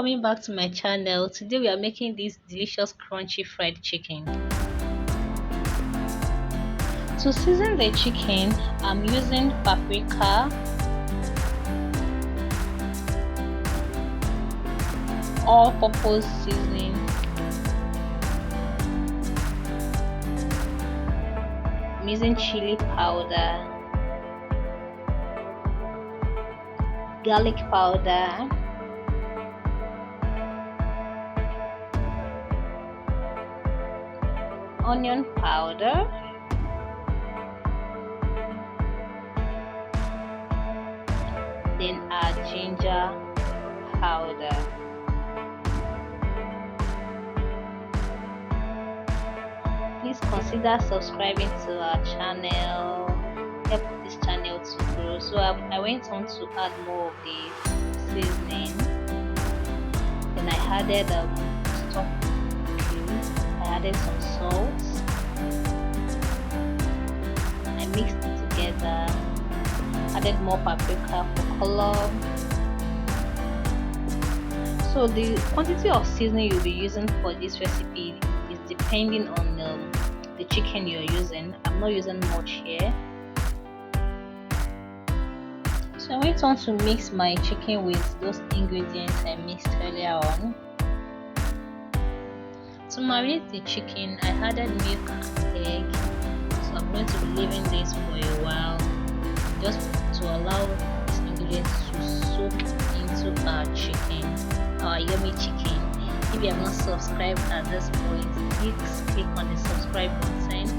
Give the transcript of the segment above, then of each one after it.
coming back to my channel. Today we are making this delicious crunchy fried chicken. To season the chicken, I'm using paprika, all-purpose seasoning, I'm using chili powder, garlic powder, onion powder, then add ginger powder. Please consider subscribing to our channel, help this channel to grow. So I went on to add more of the seasoning. Then I added stock cubes. I added some salt. I mixed it together. Added more paprika for color. So the quantity of seasoning you'll be using for this recipe is depending on the chicken you're using. I'm not using much here. So I went on to mix my chicken with those ingredients I mixed earlier on. To marinate the chicken, I added milk and egg. So I'm going to be leaving this for a while, just to allow these ingredients to soak into our chicken, our yummy chicken. If you have not subscribed at this point, please click on the subscribe button.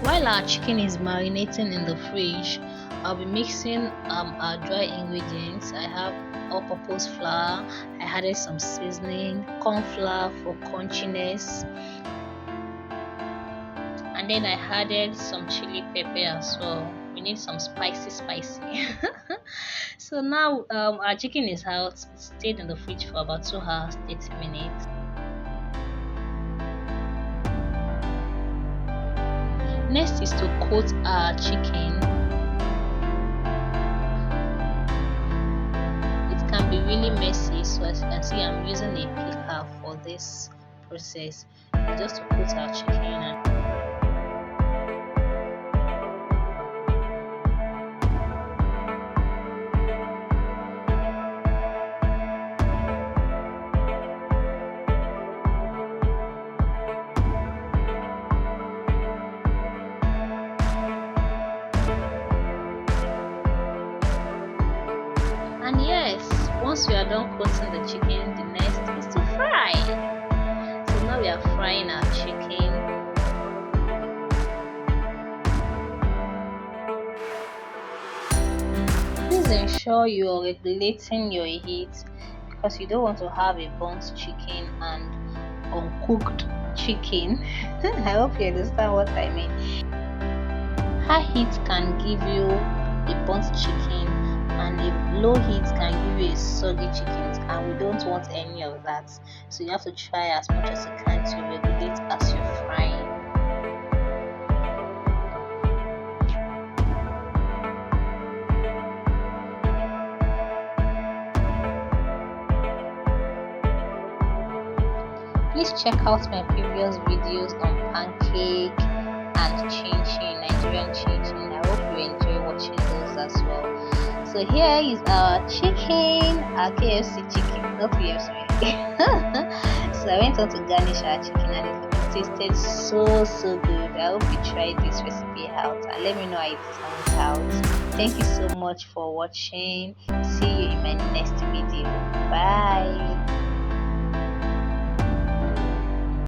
While our chicken is marinating in the fridge, I'll be mixing our dry ingredients. I have all-purpose flour. I added some seasoning, corn flour for crunchiness, and then I added some chili pepper as well. We need some spicy. So now our chicken is out. It stayed in the fridge for about 2 hours 30 minutes. Next is to coat our chicken. It can be really messy, so as you can see, I'm using a picker for this process, just to coat our chicken. And yes, once we are done coating the chicken, the next is to fry. So now we are frying our chicken. Please ensure you are regulating your heat, because you don't want to have a burnt chicken and uncooked chicken. I hope you understand what I mean. High heat can give you a burnt chicken, and a low heat can give you a soggy chicken, and we don't want any of that. So you have to try as much as you can to regulate as you're frying. Please check out my previous videos on pancake and chin-chin, Nigerian chin-chin. I hope you enjoy watching those as well. So here is our chicken, our KFC chicken, not KFC. So I went on to garnish our chicken, and it tasted so good. I hope you try this recipe out and let me know how it turns out. Thank you so much for watching. See you in my next video. Bye.